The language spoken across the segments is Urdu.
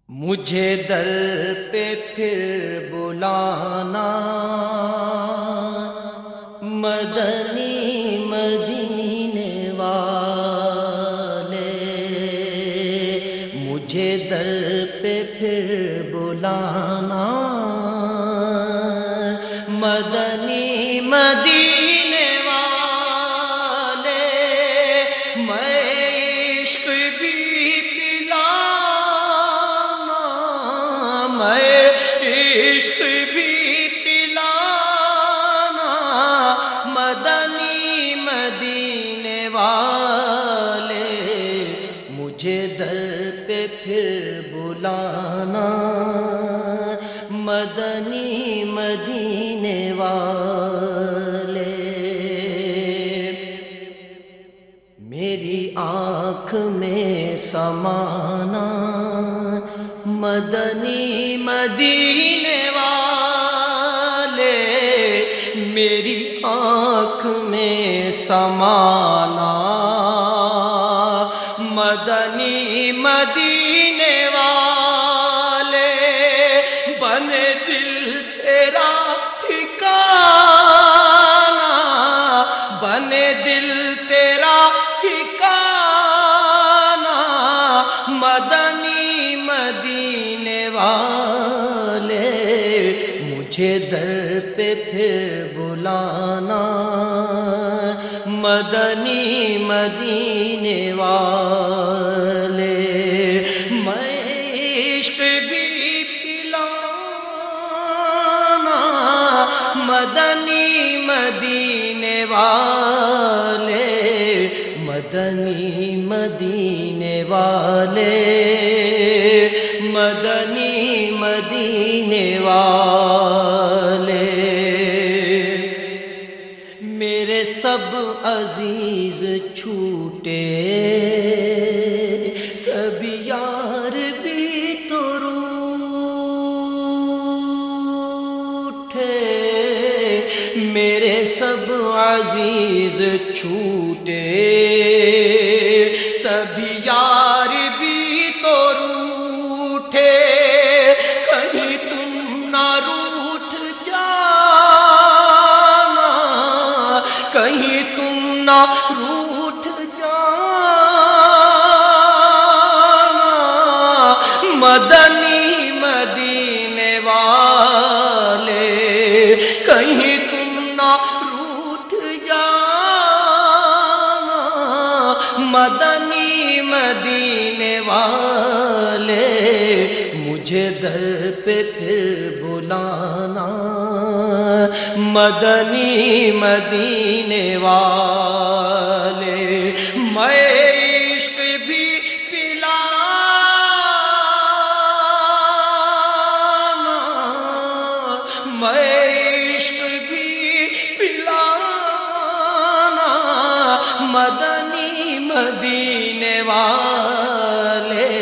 مجھے در پہ پھر بلانا مدنی مدینے والے، مجھے در پہ پھر بلانا مدنی مدینے والے، میں عشق بھی پلانا، میں عشق بھی پلانا مدنی مدینے والے، مجھے در پہ پھر بلانا مدنی مدینے والے، میری آنکھ میں سمانا مدنی مدینے والے، میری آنکھ میں سمانا مدنی مدینے والے، بنے دل تیرا ٹھکانا، بنے دل تیرا ٹھکانا مدنی مدینے والے، مجھے در پہ پھر بلانا مدنی مدینے والے، میں عشق بھی پلانا مدنی مدینے والے، مدنی مدینے والے، مدنی مدینے والے، میرے سب عزیز چھوٹے سب یار بھی تو روٹھے، میرے سب عزیز چھوٹے سب یار بھی تو روٹھے، کہیں تم نہ روٹھ جانا، کہیں تم نہ روٹھ جانا مدنی مدینے والے، کہیں تم نہ روٹھ جانا مدنی مدینے والے، مجھے در پہ پھر بلانا مدنی مدینے والے، میں عشق بھی پلانا، میں عشق بھی پلانا مدنی مدینے والے،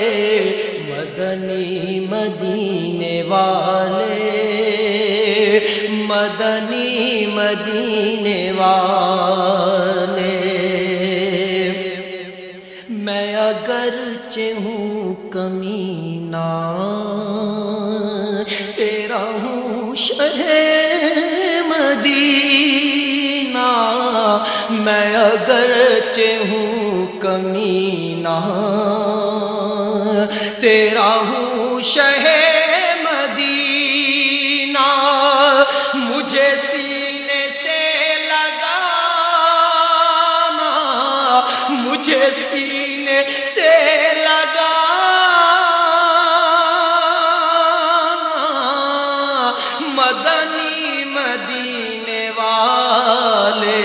مدنی مدینے والے، مدنی مدینے والے، میں اگرچہ ہوں کمینہ تیرا ہوں شہ مدینہ، میں اگرچہ ہوں کمینہ تیرا ہوں شہ مدینہ، مجھے سینے سے لگانا، مجھے سینے سے لگانا مدنی مدینے والے،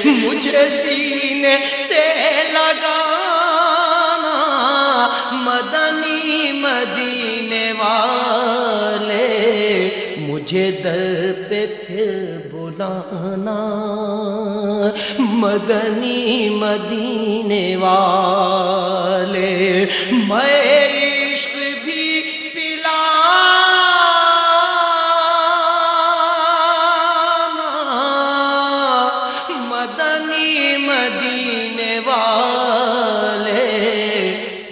مجھے سینے سے لگانا مدنی مدینے والے، مجھے در پہ پھر بلانا مدنی مدینے والے، میں عشق بھی پلانا مدنی مدینے والے،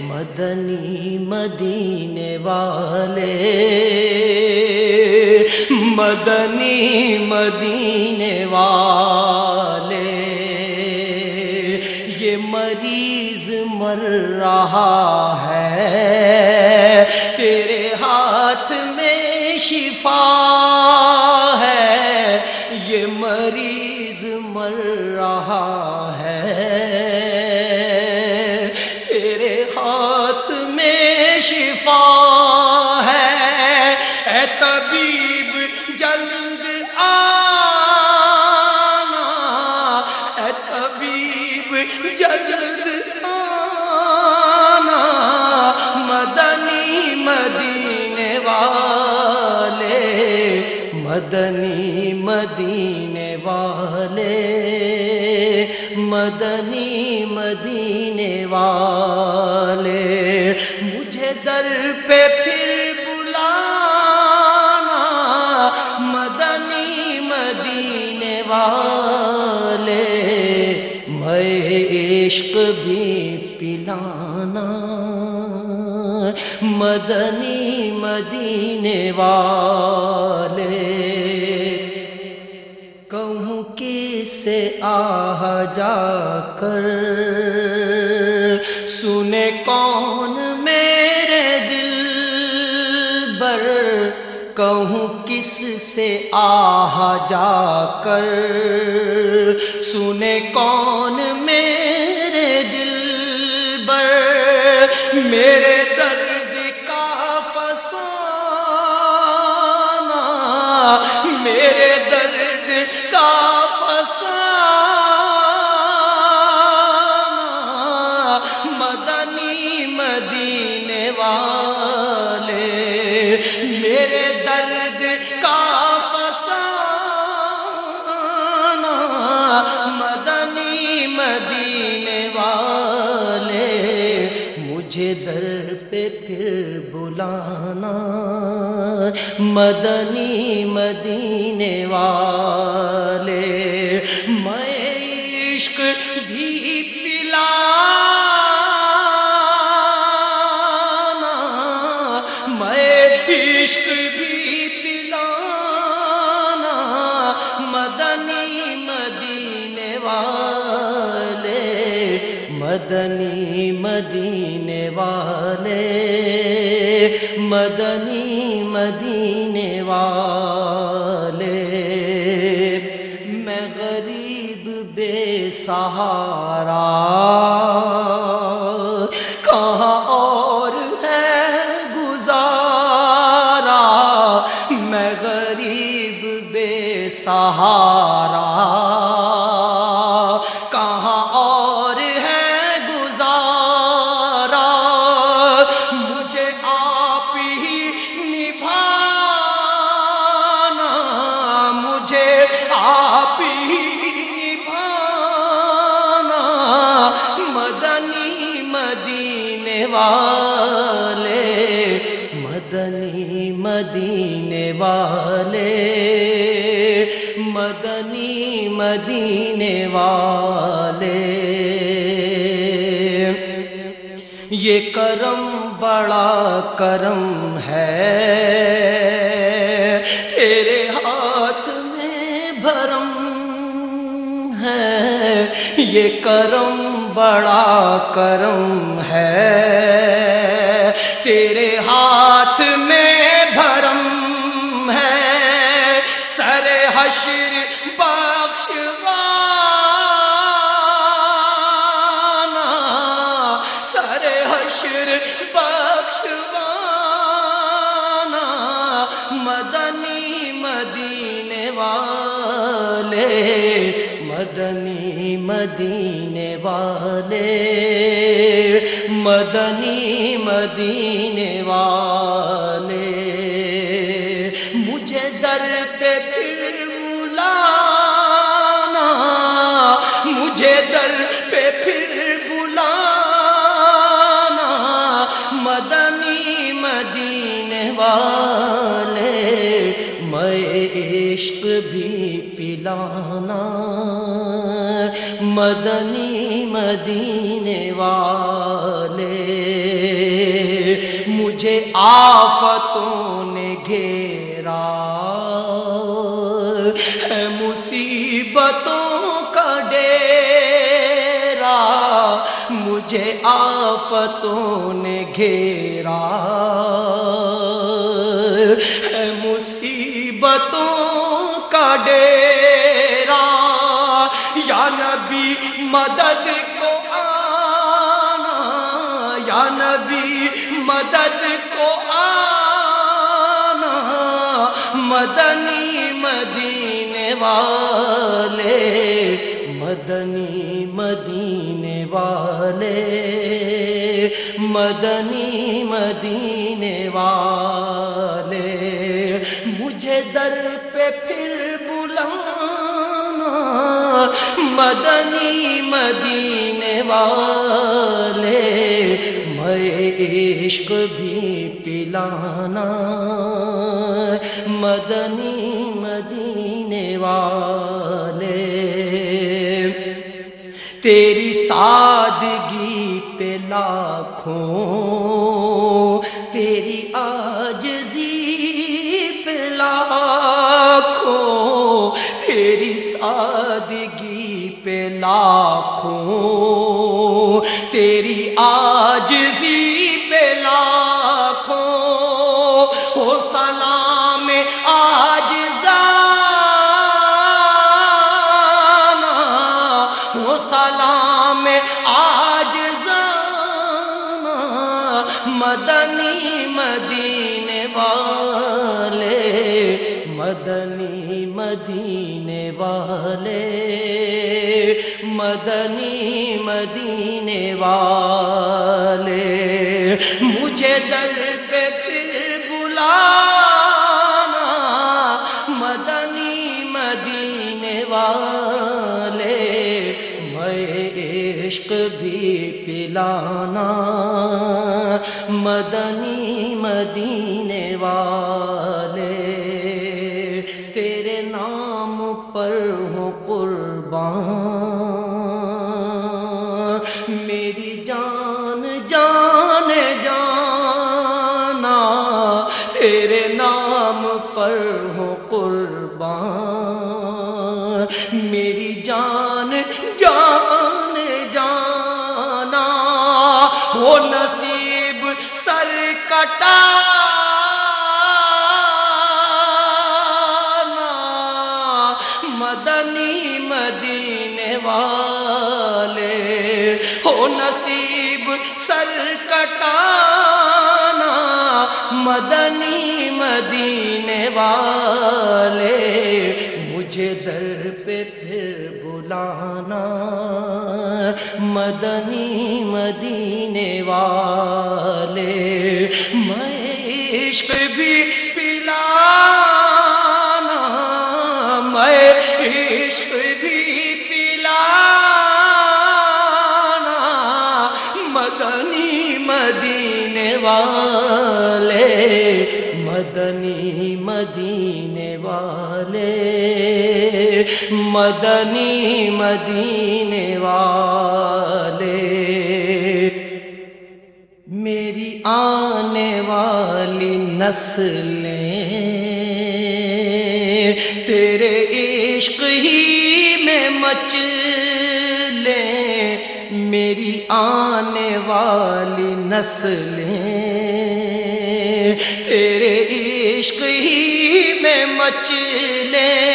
مدنی مدینے مدینے والے، مدنی مدینے والے، یہ مریض مر رہا ہے تیرے ہاتھ میں شفا ہے، یہ مریض مر رہا ہے تیرے ہاتھ میں شفا ہے، اے طبیب جلد آنا، اے طبیب جلد آنا، مدنی مدینے والے، مدنی مدینے والے، مدنی مدینے والے، مجھے در پہ پھر بلانا، مدنی مدینے والے، میں عشق بھی پلانا، مدنی مدینے والے، کہوں کس سے آہ جا کر سنے کون میرے دل بر، کہوں کس سے آہ جا کر سنے کون میرے دل بر، میرے درد کا فسانہ، میرے درد کا فسانہ، مدنی مدینے والے، میرے درد کا فسانہ، مدنی مدینے والے، مجھے در پہ پھر بلانا، مدنی مدینے والے، میں عشق بھی پلانا، میں عشق بھی پلانا، مدنی مدینے والے، مدنی مدینے والے، مدنی مدینے والے، میں غریب بے سہارا، کہاں اور ہے گزارا، میں غریب بے سہارا، کہاں اور ہے گزارا، مجھے آپ ہی نبھانا، مجھے آپ ہی نبھانا، مدنی مدینے والے، مدنی مدینے والے، مدنی مدینے والے، یہ کرم بڑا کرم ہے تیرے ہاتھ میں بھرم ہے، یہ کرم بڑا کرم ہے تیرے ہاتھ میں بھرم ہے، سر حشر بخشوانا، سر حشر بخشوانا، مدنی مدینے والے، مدنی مدینے والے، مدنی مدینے والے، مجھے در پہ پھر بلانا، مجھے در پہ پھر بلانا، مدنی مدینے والے، میں عشق بھی پلانا، مدنی مدینے والے، مجھے آفتوں نے گھیرا ہے مصیبتوں کا ڈیرا، مجھے آفتوں نے گھیرا ہے مصیبتوں کا ڈیرا، یا نبی مدد کو آنا، یا نبی مدد کو آنا، مدنی مدینے والے، مدنی مدینے والے، مدنی مدینے والے، مجھے در پہ پھر بلانا، مدنی مدینے والے، میں عشق بھی پلانا، مدنی مدینے والے، تیری سادگی پہ لاکھوں، تیری عاجزی پہ لاکھوں، تیری سادگی پہ لاکھوں، تیری عاجزی پہ لاکھوں، ہو سلام عاجزانہ، ہو سلام عاجزانہ، مدنی مدینے والے، مدنی مدینے والے، مدنی مدینے والے، مجھے در پہ پھر بلانا، مدنی مدینے والے، میں عشق بھی پلانا، مدنی مدینے والے، تیرے نام پر ہوں قربان، میری جان جان جانا، تیرے نام پر ہوں قربان، میری جان جان جانا، ہو نصیب سر کٹانا، مدنی مدینے والے، ہو نصیب سر کٹانا، مدنی مدینے والے، مجھے در پہ پھر بلانا، مدنی مدینے والے، میں عشق بھی پلانا، میں عشق بھی پلانا، مدنی مدینے والے، مدنی مدینے والے، مدنی مدینے والے، میری آنے والی نسلیں تیرے عشق ہی میں مچلیں، میری آنے والی نسلیں تیرے عشق ہی میں مچلیں،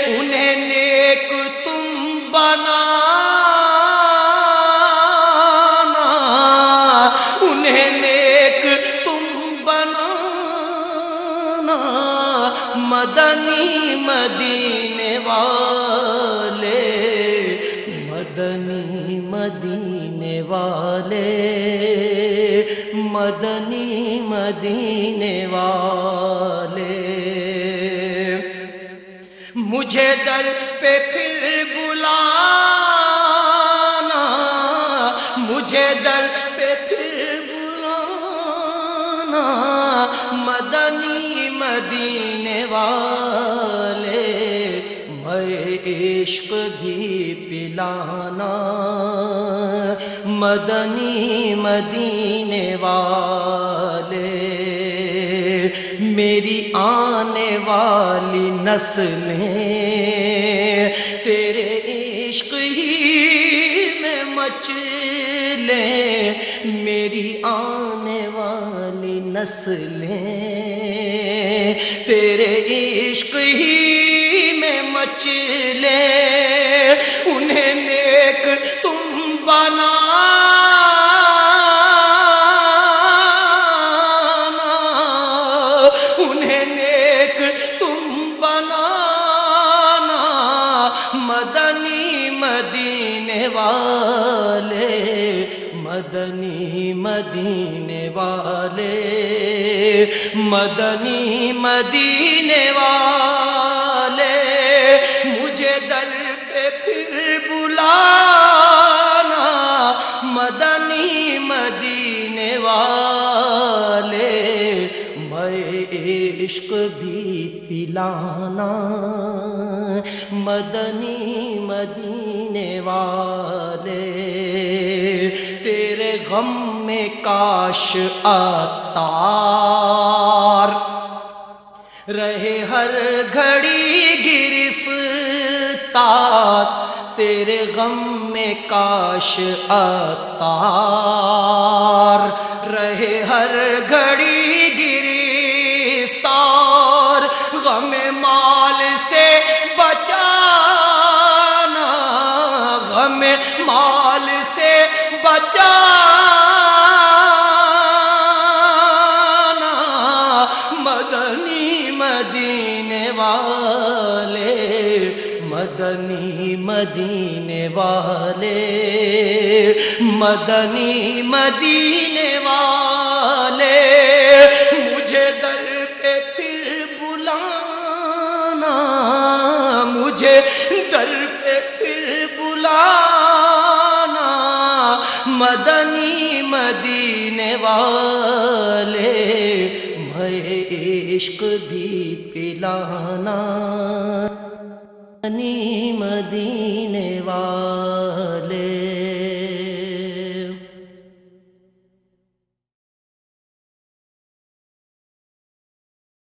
انہیں نیک تم بنانا، انہیں نیک تم بنانا، مدنی مدینے والے، مدنی مدینے والے، مدنی مدینے والے، مجھے در پہ پھر بلانا، مجھے در پہ پھر بلانا، مدنی مدینے والے، میں عشق بھی پلانا، مدنی مدینے والے، میری آنے والی نسلیں تیرے عشق ہی میں مچلیں، میری آنے والی نسلیں تیرے عشق ہی میں مچلیں، انہیں نیک تم بنانا، انہیں نیک تم بنانا، مدنی مدینے والے، مدنی مدینے والے، مدنی مدینے والے، مجھے در پہ پھر بلانا، مدنی مدینے والے، میں عشق بھی پلانا، مدنی مدینے والے، تیرے غم میں کاش عطار رہے ہر گھڑی گرفتار، تیرے غم میں کاش عطار رہے ہر گھڑی گرفتار، غم مال سے بچانا، غم مال سے بچانا، مدنی مدینے والے، مدنی مدینے والے، مدنی مدینے والے، مجھے در پہ پھر بلانا، مجھے در پہ پھر بلانا، مدنی مدینے والے، میں عشق بھی پلانا، مدنی مدینے والے۔